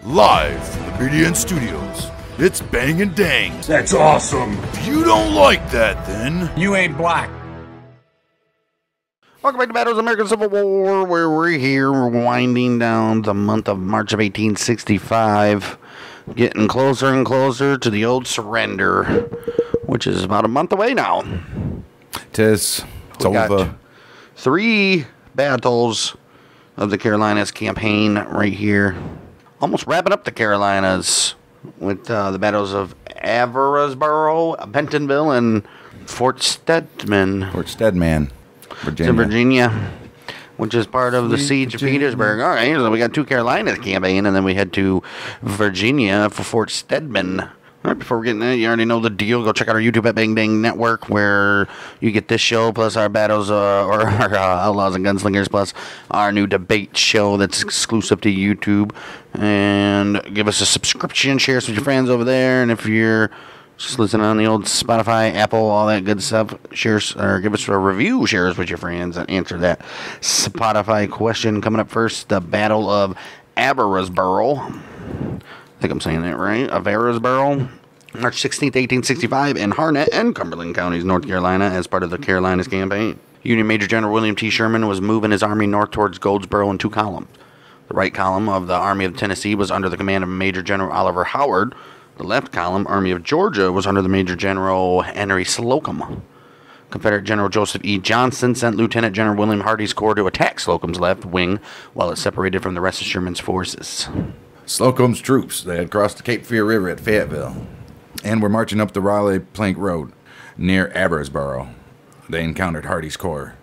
Live from the BDN Studios, it's Bang and Dang. That's awesome. If you don't like that, then You ain't black. Welcome back to Battle of the American Civil War, where we're here winding down the month of March of 1865, getting closer and closer to the old surrender, which is about a month away now. It's over. 3 battles of the Carolinas campaign right here. Almost wrapping up the Carolinas with the battles of Averasborough, Bentonville, and Fort Stedman. Fort Stedman, Virginia, which is part of the Siege of Petersburg. All right, so we got 2 Carolinas campaign, and then we head to Virginia for Fort Stedman. All right, before we get in there, you already know the deal. Go check out our YouTube at Bang Dang Network, where you get this show, plus our battles, or our Outlaws and Gunslingers, plus our new debate show that's exclusive to YouTube. And give us a subscription, share us with your friends over there. And if you're just listening on the old Spotify, Apple, all that good stuff, share us, or give us a review, share us with your friends, and answer that Spotify question. Coming up first, the Battle of Averasborough. I think I'm saying that right. Averasborough, March 16th, 1865, in Harnett and Cumberland counties, North Carolina, as part of the Carolinas campaign. Union Major General William T. Sherman was moving his army north towards Goldsboro in 2 columns. The right column of the Army of Tennessee was under the command of Major General Oliver Howard. The left column, Army of Georgia, was under the Major General Henry Slocum. Confederate General Joseph E. Johnston sent Lieutenant General William Hardee's corps to attack Slocum's left wing while it separated from the rest of Sherman's forces. Slocum's troops, they had crossed the Cape Fear River at Fayetteville and were marching up the Raleigh Plank Road near Averasborough. They encountered Hardee's corps.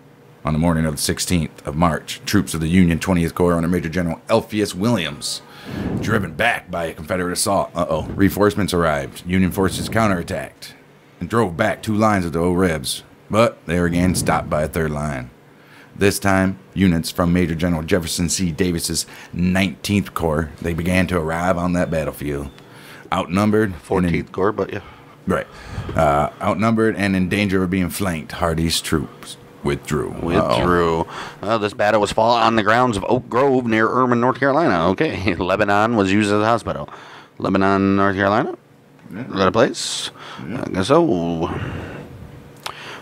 On the morning of the 16th of March, troops of the Union 20th Corps under Major General Elphius Williams, driven back by a Confederate assault. Reinforcements arrived. Union forces counterattacked and drove back 2 lines of the old Rebs, but they were again stopped by a 3rd line. This time, units from Major General Jefferson C. Davis's 19th Corps, they began to arrive on that battlefield. Outnumbered. 14th Corps, but yeah. Right. Outnumbered and in danger of being flanked, Hardee's troops withdrew. This battle was fought on the grounds of Oak Grove near Irvine, North Carolina. Okay. Lebanon was used as a hospital. Lebanon, North Carolina? Yeah. Is that a place? Yeah. I guess so.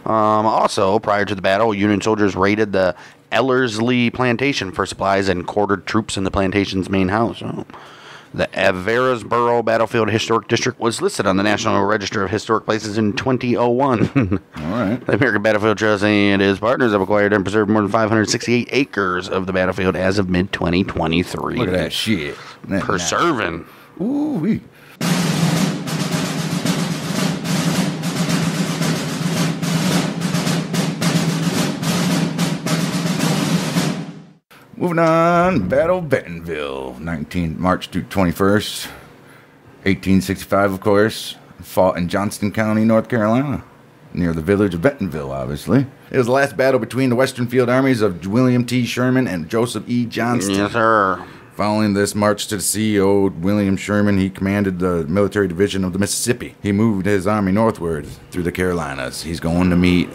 Also, prior to the battle, Union soldiers raided the Ellerslie plantation for supplies and quartered troops in the plantation's main house. The Averasborough Battlefield Historic District was listed on the National Register of Historic Places in 2001. All right. The American Battlefield Trust and its partners have acquired and preserved more than 568 acres of the battlefield as of mid-2023. Look at that shit. Preserving. Nice. Ooh-wee. Moving on, Battle of Bentonville, March 21st, 1865, of course, fought in Johnston County, North Carolina, near the village of Bentonville, obviously. It was the last battle between the Western Field armies of William T. Sherman and Joseph E. Johnston. Yes, sir. Following this march to the sea, old William Sherman, he commanded the military division of the Mississippi. He moved his army northward through the Carolinas. He's going to meet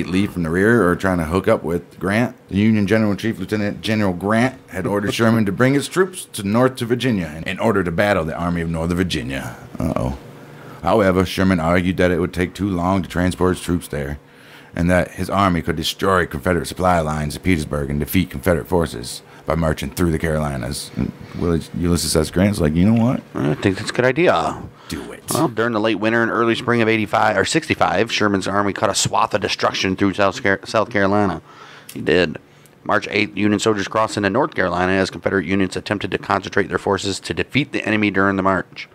Lee from the rear or trying to hook up with Grant. The Union General-in-Chief Lieutenant General Grant had ordered Sherman to bring his troops north to Virginia in order to battle the Army of Northern Virginia. However, Sherman argued that it would take too long to transport his troops there and that his army could destroy Confederate supply lines at Petersburg and defeat Confederate forces by marching through the Carolinas. And Ulysses S. Grant's like, you know what? I think that's a good idea. Do it. Well, during the late winter and early spring of 65, Sherman's army cut a swath of destruction through South Carolina. He did. March 8th, Union soldiers crossed into North Carolina as Confederate units attempted to concentrate their forces to defeat the enemy during the march.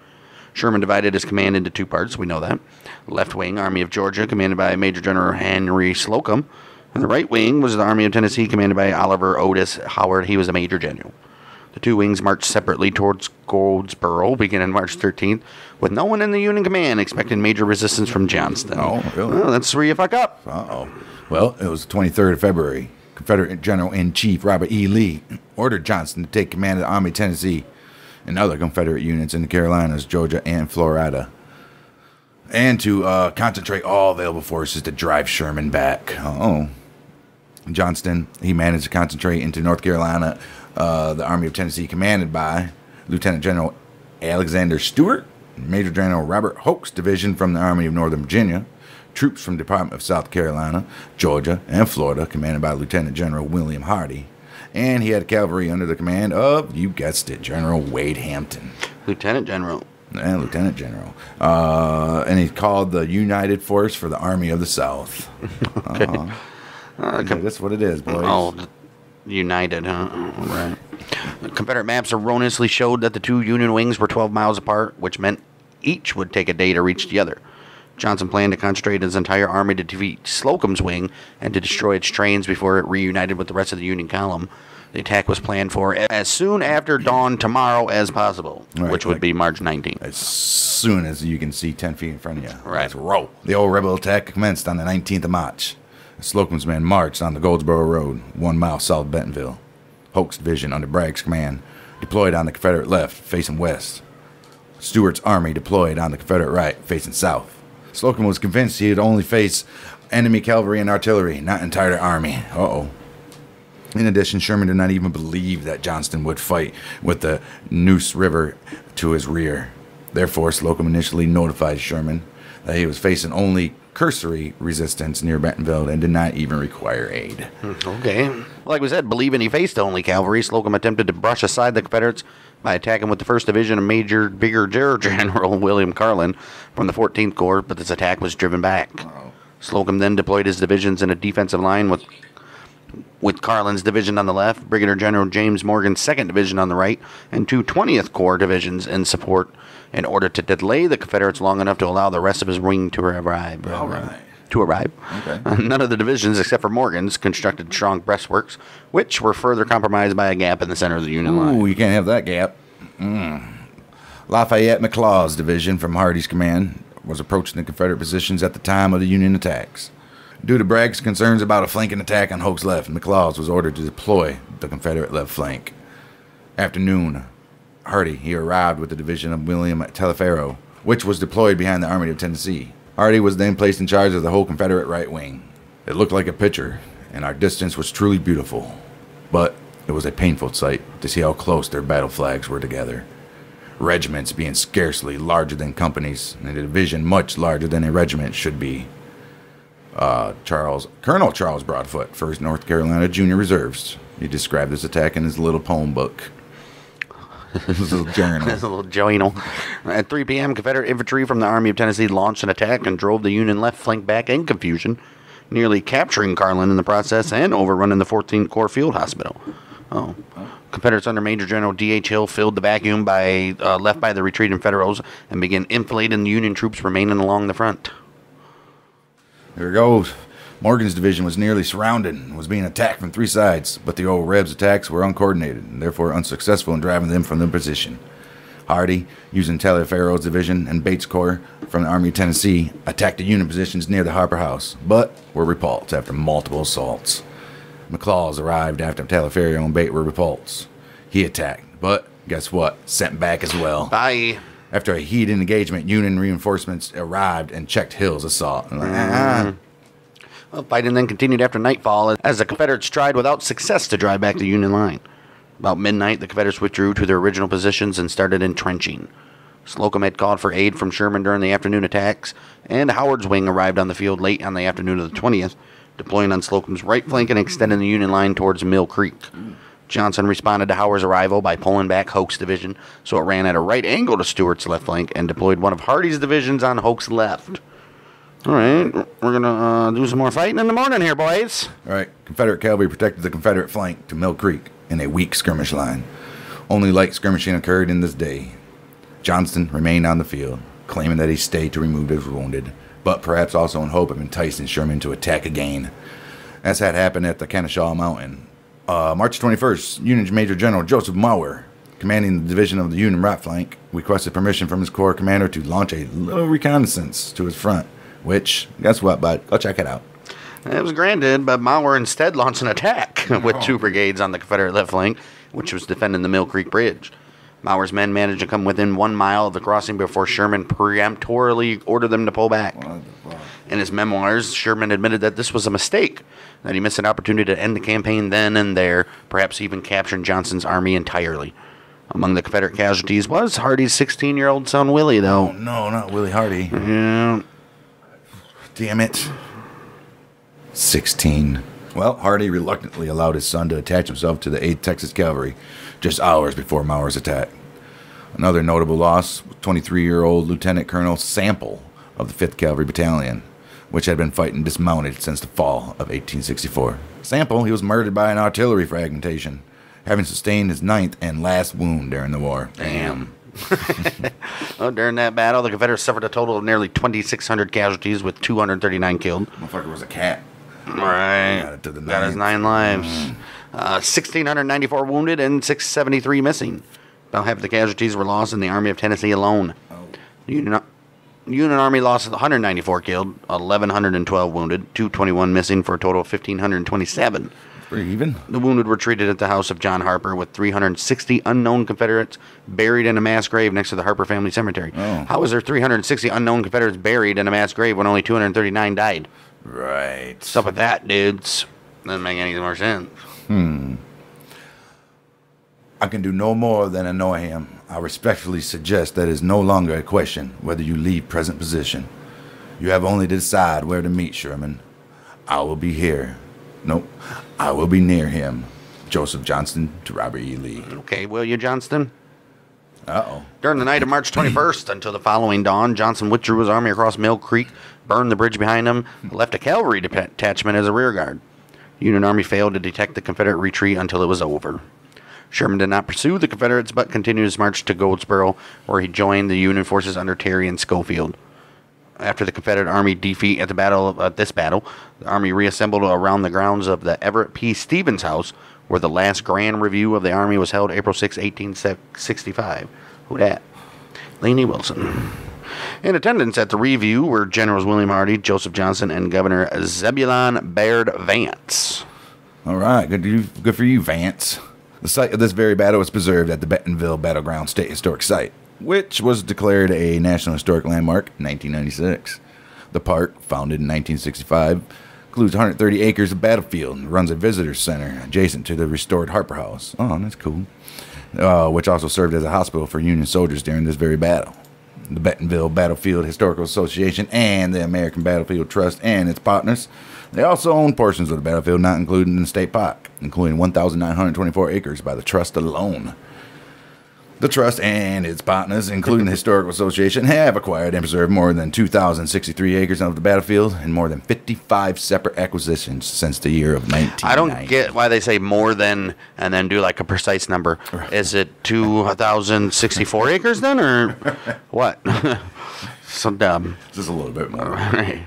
Sherman divided his command into 2 parts, we know that. Left wing, Army of Georgia, commanded by Major General Henry Slocum. And the right wing was the Army of Tennessee, commanded by Oliver Otis Howard. He was a major general. The 2 wings marched separately towards Goldsboro, beginning March 13th, with no one in the Union command expecting major resistance from Johnston. Oh, really? Well, that's where you fuck up. Well, it was the 23rd of February. Confederate General-in-Chief Robert E. Lee ordered Johnston to take command of the Army of Tennessee and other Confederate units in the Carolinas, Georgia, and Florida, and to concentrate all available forces to drive Sherman back. Johnston, he managed to concentrate into North Carolina, the Army of Tennessee, commanded by Lieutenant General Alexander Stewart, Major General Robert Hoke's division from the Army of Northern Virginia, troops from the Department of South Carolina, Georgia, and Florida, commanded by Lieutenant General William Hardee. And he had cavalry under the command of, you guessed it, General Wade Hampton. Lieutenant General. And Lieutenant General. And he's called the United Force for the Army of the South. Okay. That's what it is, boys. Oh, United, huh? Right. Confederate maps erroneously showed that the two Union wings were 12 miles apart, which meant each would take a day to reach the other. Johnson planned to concentrate his entire army to defeat Slocum's wing and to destroy its trains before it reunited with the rest of the Union column. The attack was planned for as soon after dawn tomorrow as possible, which would be March 19th. As soon as you can see 10 feet in front of you. Right. Let's roll. The old rebel attack commenced on the 19th of March. Slocum's men marched on the Goldsboro Road, 1 mile south of Bentonville. Hoke's division, under Bragg's command, deployed on the Confederate left, facing west. Stewart's army deployed on the Confederate right, facing south. Slocum was convinced he would only face enemy cavalry and artillery, not entire army. Uh-oh. In addition, Sherman did not even believe that Johnston would fight with the Neuse River to his rear. Therefore, Slocum initially notified Sherman that he was facing only cursory resistance near Bentonville and did not even require aid. Okay. Like we said, believing he faced only cavalry, Slocum attempted to brush aside the Confederates by attacking with the 1st Division of Brigadier General William Carlin from the 14th Corps, but this attack was driven back. Slocum then deployed his divisions in a defensive line with Carlin's division on the left, Brigadier General James Morgan's 2nd Division on the right, and two 20th Corps divisions in support in order to delay the Confederates long enough to allow the rest of his wing to arrive. Okay. None of the divisions, except for Morgan's, constructed strong breastworks, which were further compromised by a gap in the center of the Union line. Ooh, you can't have that gap. Lafayette McLaw's division from Hardee's command was approaching the Confederate positions at the time of the Union attacks. Due to Bragg's concerns about a flanking attack on Hoke's left, McLaws was ordered to deploy the Confederate left flank. After noon, Hardee, he arrived with the division of William Taliaferro, which was deployed behind the Army of Tennessee. Hardee was then placed in charge of the whole Confederate right wing. It looked like a picture, and our distance was truly beautiful. But it was a painful sight to see how close their battle flags were together. Regiments being scarcely larger than companies, and a division much larger than a regiment should be. Colonel Charles Broadfoot, 1st North Carolina Junior Reserves. He described this attack in his little poem book. His little journal. His little journal. At 3 p.m., Confederate infantry from the Army of Tennessee launched an attack and drove the Union left flank back in confusion, nearly capturing Carlin in the process and overrunning the 14th Corps Field Hospital. Confederates under Major General D.H. Hill filled the vacuum left by the retreating Federals and began enfilading the Union troops remaining along the front. Here it goes. Morgan's division was nearly surrounded and was being attacked from 3 sides, but the old Rebs' attacks were uncoordinated and therefore unsuccessful in driving them from their position. Hardee, using Taliaferro's division and Bates' Corps from the Army of Tennessee, attacked the Union positions near the Harper House, but were repulsed after multiple assaults. McLaws arrived after Taliaferro and Bates were repulsed. He attacked, but guess what? Sent back as well. Bye. After a heated engagement, Union reinforcements arrived and checked Hill's assault. Well, fighting then continued after nightfall as the Confederates tried without success to drive back the Union line. About midnight, the Confederates withdrew to their original positions and started entrenching. Slocum had called for aid from Sherman during the afternoon attacks, and Howard's wing arrived on the field late on the afternoon of the 20th, deploying on Slocum's right flank and extending the Union line towards Mill Creek. Johnson responded to Howard's arrival by pulling back Hoke's division, so it ran at a right angle to Stewart's left flank and deployed one of Hardee's divisions on Hoke's left. All right, we're going to do some more fighting in the morning here, boys. All right, Confederate cavalry protected the Confederate flank to Mill Creek in a weak skirmish line. Only light skirmishing occurred in this day. Johnston remained on the field, claiming that he stayed to remove his wounded, but perhaps also in hope of enticing Sherman to attack again, as had happened at the Kennesaw Mountain. March 21st, Union Major General Joseph Mower, commanding the division of the Union right flank, requested permission from his corps commander to launch a little reconnaissance to his front. Which, guess what, bud? Go check it out. It was granted, but Mower instead launched an attack with 2 brigades on the Confederate left flank, which was defending the Mill Creek Bridge. Mower's men managed to come within 1 mile of the crossing before Sherman peremptorily ordered them to pull back. In his memoirs, Sherman admitted that this was a mistake, that he missed an opportunity to end the campaign then and there, perhaps even capturing Johnson's army entirely. Among the Confederate casualties was Hardee's 16-year-old son, Willie, though. Oh, no, not Willie Hardee. Yeah. Damn it. 16. Well, Hardee reluctantly allowed his son to attach himself to the 8th Texas Cavalry just hours before Maurer's attack. Another notable loss was 23-year-old Lieutenant Colonel Sample of the 5th Cavalry Battalion, which had been fighting dismounted since the fall of 1864. Sample, he was murdered by an artillery fragmentation, having sustained his 9th and last wound during the war. Damn. Well, during that battle, the Confederates suffered a total of nearly 2,600 casualties, with 239 killed. Motherfucker was a cat. Right. Got it to the Got his 9th. 9 lives. 1,694 wounded and 673 missing. About half of the casualties were lost in the Army of Tennessee alone. The Union Army lost 194 killed, 1,112 wounded, 221 missing, for a total of 1,527. Pretty even. The wounded were treated at the house of John Harper, with 360 unknown Confederates buried in a mass grave next to the Harper family cemetery. Oh. How was there 360 unknown Confederates buried in a mass grave when only 239 died? Right. What's up with that, dudes? Doesn't make any more sense. I can do no more than annoy him. I respectfully suggest that it is no longer a question whether you leave present position. You have only to decide where to meet Sherman. I will be here. Nope. I will be near him. Joseph Johnston to Robert E. Lee. Okay, will you, Johnston? Uh-oh. During the night of March 21st until the following dawn, Johnson withdrew his army across Mill Creek, burned the bridge behind him, left a cavalry detachment as a rear guard. The Union Army failed to detect the Confederate retreat until it was over. Sherman did not pursue the Confederates, but continued his march to Goldsboro, where he joined the Union forces under Terry and Schofield. After the Confederate Army defeat at this battle, the Army reassembled around the grounds of the Everett P. Stevens House, where the last grand review of the Army was held April 6, 1865. Who dat? Laney Wilson. In attendance at the review were Generals William Hardee, Joseph Johnson, and Governor Zebulon Baird Vance. All right. Good for you, Vance. The site of this very battle is preserved at the Bentonville Battleground State Historic Site, which was declared a National Historic Landmark in 1996. The park, founded in 1965, includes 130 acres of battlefield and runs a visitor center adjacent to the restored Harper House. Oh, that's cool. Which also served as a hospital for Union soldiers during this very battle. The Bentonville Battlefield Historical Association and the American Battlefield Trust and its partners, they also own portions of the battlefield not included in the state park, including 1,924 acres by the Trust alone. The Trust and its partners, including the Historical Association, have acquired and preserved more than 2,063 acres of the battlefield and more than 55 separate acquisitions since the year of 1990. I don't get why they say more than and then do like a precise number. Is it 2,064 acres then, or what? So dumb. Just a little bit more. All right.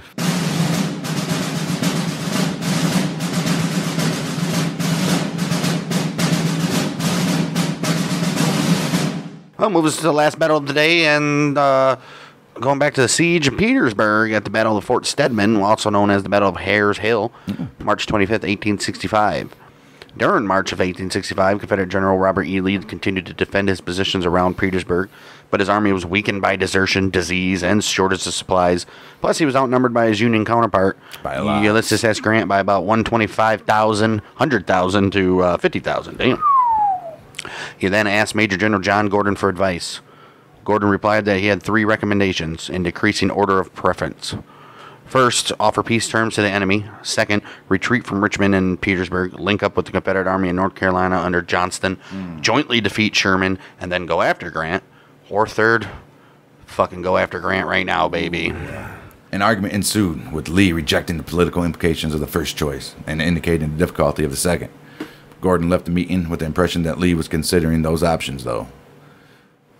Well, move us to the last battle of the day, and going back to the Siege of Petersburg at the Battle of Fort Stedman, also known as the Battle of Hares Hill, March 25th, 1865. During March of 1865, Confederate General Robert E. Lee continued to defend his positions around Petersburg, but his army was weakened by desertion, disease, and shortage of supplies. Plus, he was outnumbered by his Union counterpart, by a lot. Ulysses S. Grant, by about 100,000 to 50,000. Damn. He then asked Major General John Gordon for advice. Gordon replied that he had 3 recommendations in decreasing order of preference. First, offer peace terms to the enemy. Second, retreat from Richmond and Petersburg, link up with the Confederate Army in North Carolina under Johnston, jointly defeat Sherman, and then go after Grant. Or third, fucking go after Grant right now, baby. An argument ensued, with Lee rejecting the political implications of the first choice and indicating the difficulty of the second. Gordon left the meeting with the impression that Lee was considering those options, though.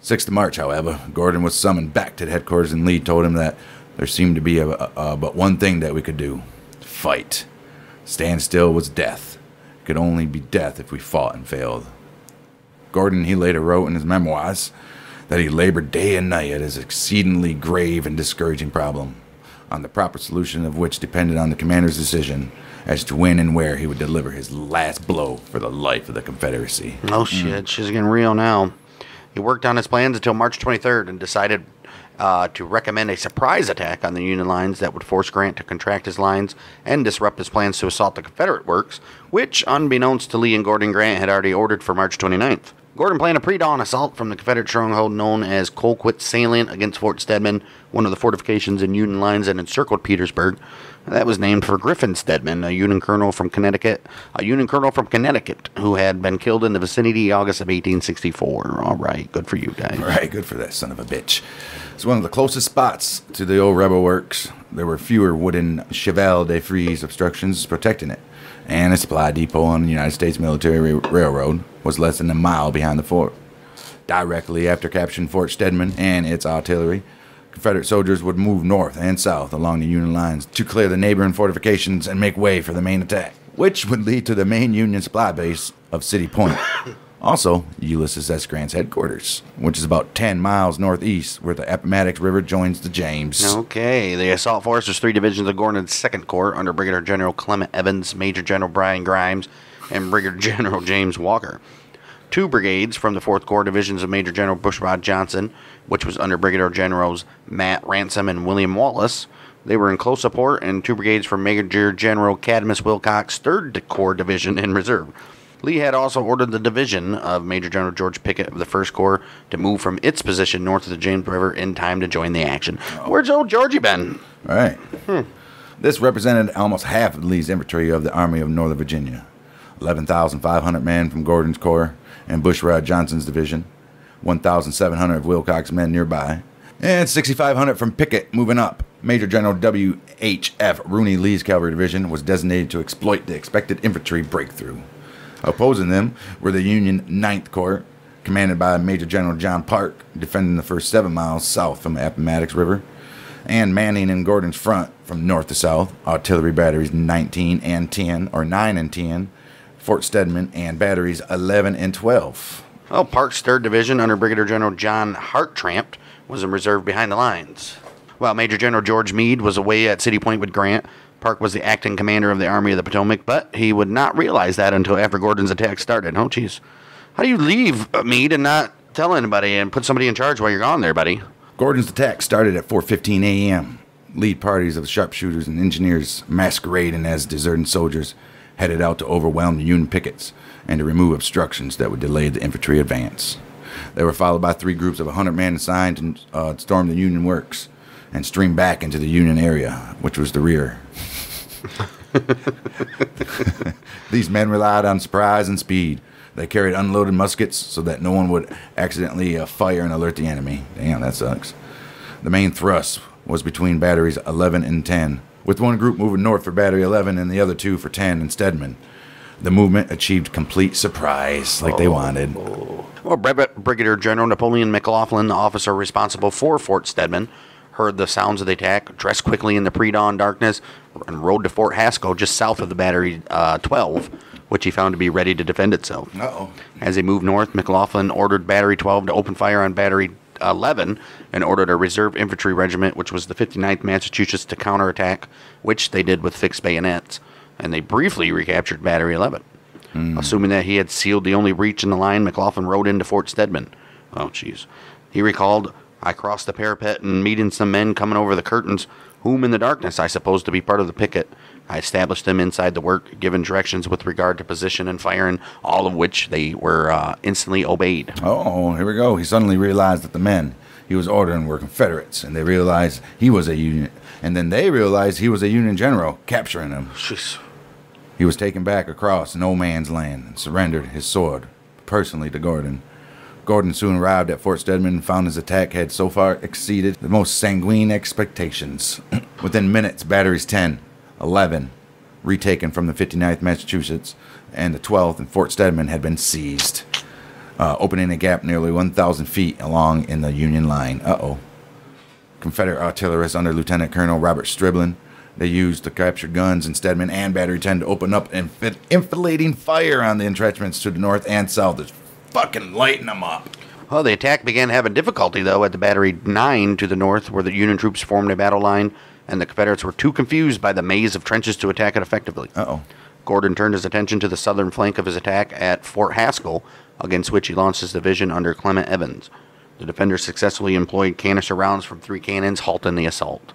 6th of March, however, Gordon was summoned back to the headquarters, and Lee told him that there seemed to be but one thing that we could do. Fight. Stand still was death. It could only be death if we fought and failed. Gordon, he later wrote in his memoirs that he labored day and night at his exceedingly grave and discouraging problem, on the proper solution of which depended on the commander's decision as to when and where he would deliver his last blow for the life of the Confederacy. Oh, shit. She's getting real now. He worked on his plans until March 23rd and decided to recommend a surprise attack on the Union lines that would force Grant to contract his lines and disrupt his plans to assault the Confederate works, which, unbeknownst to Lee and Gordon, Grant had already ordered for March 29th. Gordon planned a pre-dawn assault from the Confederate stronghold known as Colquitt Salient against Fort Stedman, one of the fortifications in Union lines that encircled Petersburg. That was named for Griffin Stedman, a Union colonel from Connecticut, who had been killed in the vicinity August of 1864. All right, good for you guys. All right, good for that son of a bitch. It's one of the closest spots to the old rebel works. There were fewer wooden cheval de frise obstructions protecting it, and a supply depot on the United States Military Railroad was less than a mile behind the fort. Directly after capturing Fort Stedman and its artillery, Confederate soldiers would move north and south along the Union lines to clear the neighboring fortifications and make way for the main attack, which would lead to the main Union supply base of City Point. Also, Ulysses S. Grant's headquarters, which is about 10 miles northeast where the Appomattox River joins the James. Okay, the assault force was 3 divisions of Gordon's 2nd Corps under Brigadier General Clement Evans, Major General Brian Grimes, and Brigadier General James Walker. 2 brigades from the 4th Corps, divisions of Major General Bushrod Johnson, which was under Brigadier Generals Matt Ransom and William Wallace. They were in close support, and 2 brigades from Major General Cadmus Wilcox, 3rd Corps Division in reserve. Lee had also ordered the division of Major General George Pickett of the 1st Corps to move from its position north of the James River in time to join the action. Where's old Georgie been? All right. This represented almost half of Lee's infantry of the Army of Northern Virginia. 11,500 men from Gordon's Corps and Bushrod Johnson's division, 1,700 of Wilcox's men nearby, and 6,500 from Pickett moving up. Major General W.H.F. Rooney Lee's cavalry division was designated to exploit the expected infantry breakthrough. Opposing them were the Union 9th Corps, commanded by Major General John Parke, defending the first 7 miles south from the Appomattox River, and manning in Gordon's front from north to south, artillery batteries 19 and 10, or 9 and 10, Fort Stedman, and batteries 11 and 12. Well, Parke's 3rd Division under Brigadier General John Hartramp was in reserve behind the lines. While Major General George Meade was away at City Point with Grant, Parke was the acting commander of the Army of the Potomac, but he would not realize that until after Gordon's attack started. Oh, jeez. How do you leave Meade and not tell anybody and put somebody in charge while you're gone there, buddy? Gordon's attack started at 4:15 a.m. Lead parties of sharpshooters and engineers masquerading as deserting soldiers headed out to overwhelm the Union pickets and to remove obstructions that would delay the infantry advance. They were followed by 3 groups of 100 men assigned to storm the Union works and stream back into the Union area, which was the rear. These men relied on surprise and speed. They carried unloaded muskets so that no one would accidentally fire and alert the enemy. Damn, that sucks. The main thrust was between batteries 11 and 10, with one group moving north for battery 11 and the other 2 for 10 and Stedman. The movement achieved complete surprise like they wanted. Well, Brigadier General Napoleon McLaughlin, the officer responsible for Fort Stedman, heard the sounds of the attack, dressed quickly in the pre-dawn darkness, and rode to Fort Haskell just south of the battery 12, which he found to be ready to defend itself. As he moved north, McLaughlin ordered battery 12 to open fire on battery 11 and ordered a reserve infantry regiment, which was the 59th Massachusetts, to counterattack, which they did with fixed bayonets, and they briefly recaptured battery 11. Assuming that he had sealed the only breach in the line, McLaughlin rode into Fort Stedman. Oh, jeez. He recalled, "I crossed the parapet and meeting some men coming over the curtains, whom in the darkness I supposed to be part of the picket. I established them inside the work, given directions with regard to position and firing, all of which they were instantly obeyed." Oh, here we go. He suddenly realized that the men he was ordering were Confederates, and they realized he was a Union, and then they realized he was a Union general, capturing him. Jeez. He was taken back across no man's land and surrendered his sword personally to Gordon. Gordon soon arrived at Fort Stedman and found his attack had so far exceeded the most sanguine expectations. Within minutes, batteries 10, 11, retaken from the 59th Massachusetts, and the 12th and Fort Stedman had been seized, opening a gap nearly 1,000 feet along in the Union line. Confederate artillerists under Lieutenant Colonel Robert Striblin, they used the captured guns in Stedman and Battery 10 to open up and enfilading fire on the entrenchments to the north and south, just fucking lighting them up. Well, the attack began having difficulty, though, at the Battery 9 to the north, where the Union troops formed a battle line, and the Confederates were too confused by the maze of trenches to attack it effectively. Gordon turned his attention to the southern flank of his attack at Fort Haskell, against which he launched his division under Clement Evans. The defenders successfully employed canister rounds from 3 cannons, halting the assault.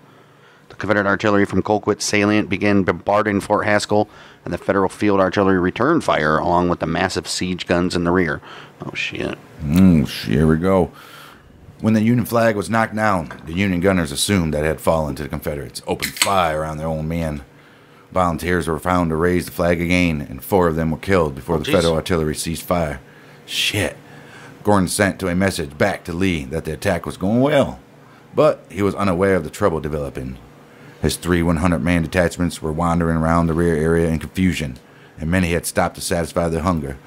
The Confederate artillery from Colquitt's salient began bombarding Fort Haskell, and the Federal field artillery returned fire along with the massive siege guns in the rear. Oh, shit. Here we go. When the Union flag was knocked down, the Union gunners assumed that it had fallen to the Confederates, opened fire on their own men. Volunteers were found to raise the flag again, and 4 of them were killed before the Federal artillery ceased fire. Shit. Gordon sent a message back to Lee that the attack was going well, but he was unaware of the trouble developing. His 3 100-man detachments were wandering around the rear area in confusion, and many had stopped to satisfy their hunger.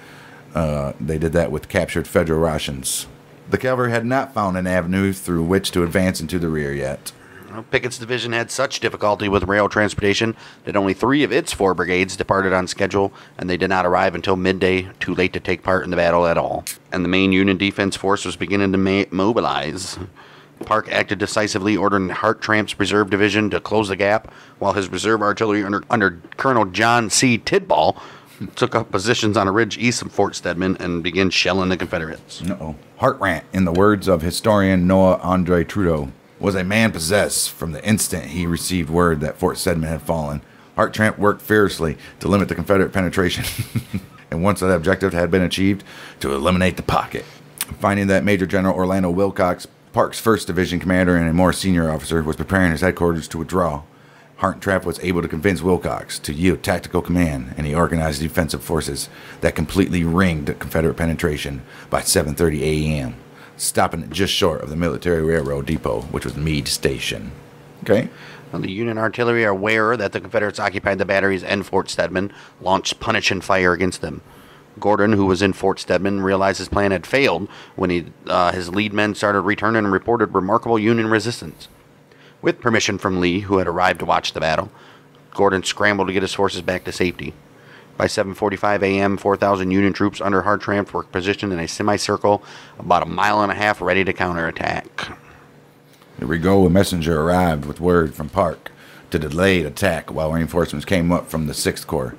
They did that with captured Federal rations. The cavalry had not found an avenue through which to advance into the rear yet. Pickett's division had such difficulty with rail transportation that only 3 of its 4 brigades departed on schedule, and they did not arrive until midday, too late to take part in the battle at all. And the main Union defense force was beginning to mobilize. Parke acted decisively, ordering Hartranft's reserve division to close the gap, while his reserve artillery under Colonel John C. Tidball took up positions on a ridge east of Fort Stedman and began shelling the Confederates. Hartranft, in the words of historian Noah Andre Trudeau, was a man possessed from the instant he received word that Fort Stedman had fallen. Hartranft worked fiercely to limit the Confederate penetration, and once that objective had been achieved, to eliminate the pocket. Finding that Major General Orlando Wilcox, Parke's 1st Division commander and a more senior officer, was preparing his headquarters to withdraw, Hartranft was able to convince Wilcox to yield tactical command, and he organized defensive forces that completely ringed the Confederate penetration by 7:30 a.m., stopping it just short of the military railroad depot, which was Meade Station. Okay. Well, the Union artillery, aware that the Confederates occupied the batteries and Fort Stedman, launched punishing fire against them. Gordon, who was in Fort Stedman, realized his plan had failed when his lead men started returning and reported remarkable Union resistance. With permission from Lee, who had arrived to watch the battle, Gordon scrambled to get his forces back to safety. By 7:45 a.m., 4,000 Union troops under Hartranft were positioned in a semicircle about 1.5 miles ready to counterattack. Here we go. A messenger arrived with word from Parke to delay the attack while reinforcements came up from the 6th Corps.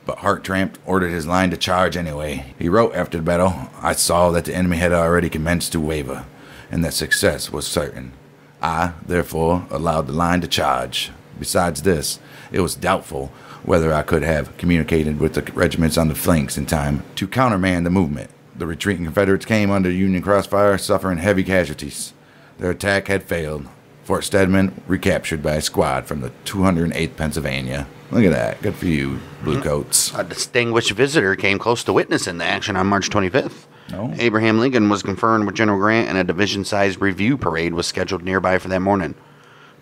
But Hartranft ordered his line to charge anyway. He wrote after the battle, "I saw that the enemy had already commenced to waver, and that success was certain. I, therefore, allowed the line to charge. Besides this, it was doubtful whether I could have communicated with the regiments on the flanks in time to countermand the movement. The retreating Confederates came under Union crossfire, suffering heavy casualties. Their attack had failed. Fort Stedman recaptured by a squad from the 208th Pennsylvania." Look at that. Good for you, Bluecoats. A distinguished visitor came close to witnessing the action on March 25th. No. Abraham Lincoln was conferring with General Grant, and a division-sized review parade was scheduled nearby for that morning.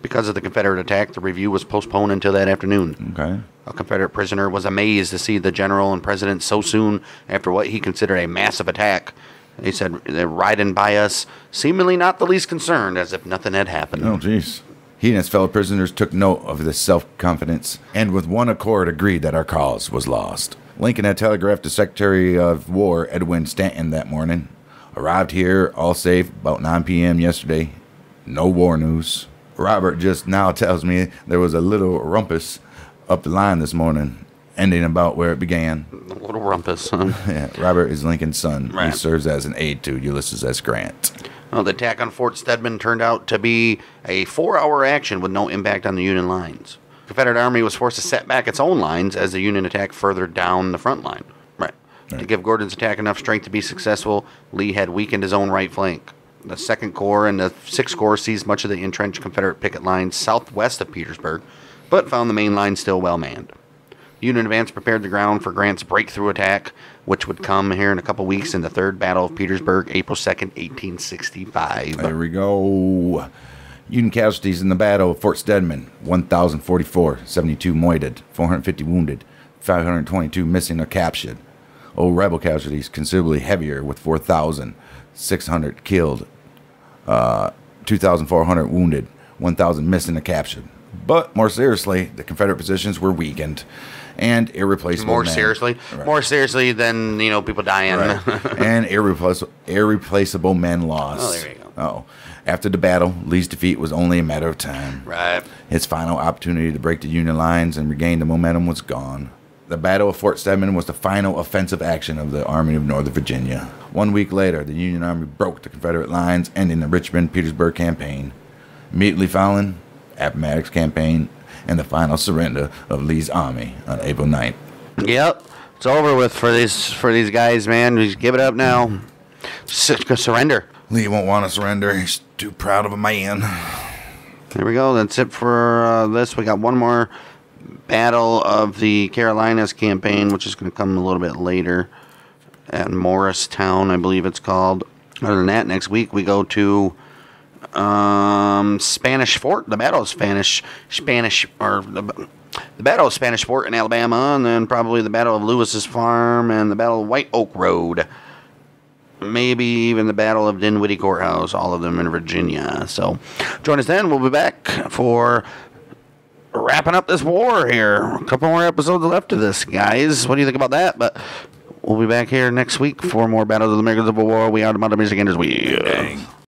Because of the Confederate attack, the review was postponed until that afternoon. Okay. A Confederate prisoner was amazed to see the general and president so soon after what he considered a massive attack. He said, "They're riding by us, seemingly not the least concerned, as if nothing had happened." Oh, jeez. He and his fellow prisoners took note of this self-confidence, and with one accord agreed that our cause was lost. Lincoln had telegraphed to Secretary of War Edwin Stanton that morning. "Arrived here, all safe, about 9 p.m. yesterday. No war news. Robert just now tells me there was a little rumpus up the line this morning, ending about where it began." A little rumpus, huh? Yeah, Robert is Lincoln's son. Right. He serves as an aide to Ulysses S. Grant. Well, the attack on Fort Stedman turned out to be a 4-hour action with no impact on the Union lines. The Confederate Army was forced to set back its own lines as the Union attacked further down the front line. Right. To give Gordon's attack enough strength to be successful, Lee had weakened his own right flank. The 2nd Corps and the 6th Corps seized much of the entrenched Confederate picket lines southwest of Petersburg, but found the main line still well manned. Union advance prepared the ground for Grant's breakthrough attack, which would come here in a couple weeks in the 3rd Battle of Petersburg, April 2nd, 1865. There we go. Union casualties in the Battle of Fort Stedman: 1,044, 72 moited, 450 wounded, 522 missing or captured. Old rebel casualties considerably heavier, with 4,600 killed, 2,400 wounded, 1,000 missing or captured. But more seriously, the Confederate positions were weakened and irreplaceable. More seriously? Right. More seriously than, people dying. Right. And irreplaceable men lost. Oh, there you go. Oh. After the battle, Lee's defeat was only a matter of time. Right. His final opportunity to break the Union lines and regain the momentum was gone. The Battle of Fort Stedman was the final offensive action of the Army of Northern Virginia. 1 week later, the Union Army broke the Confederate lines, ending the Richmond-Petersburg campaign. Immediately following, Appomattox Campaign, and the final surrender of Lee's army on April 9th. Yep, it's over with for these guys, man. Just give it up now. Surrender. Lee won't want to surrender. He's too proud of a man. There we go. That's it for this. We got one more Battle of the Carolinas campaign, which is going to come a little bit later at Morristown, I believe it's called. Other than that, next week we go to Spanish Fort, the Battle of the Battle of Spanish Fort in Alabama, and then probably the Battle of Lewis's Farm and the Battle of White Oak Road. Maybe even the Battle of Dinwiddie Courthouse, all of them in Virginia. So join us then. We'll be back for wrapping up this war here. A couple more episodes left of this, guys. What do you think about that? But we'll be back here next week for more Battles of the American Civil War. We are the Mother Music Industry.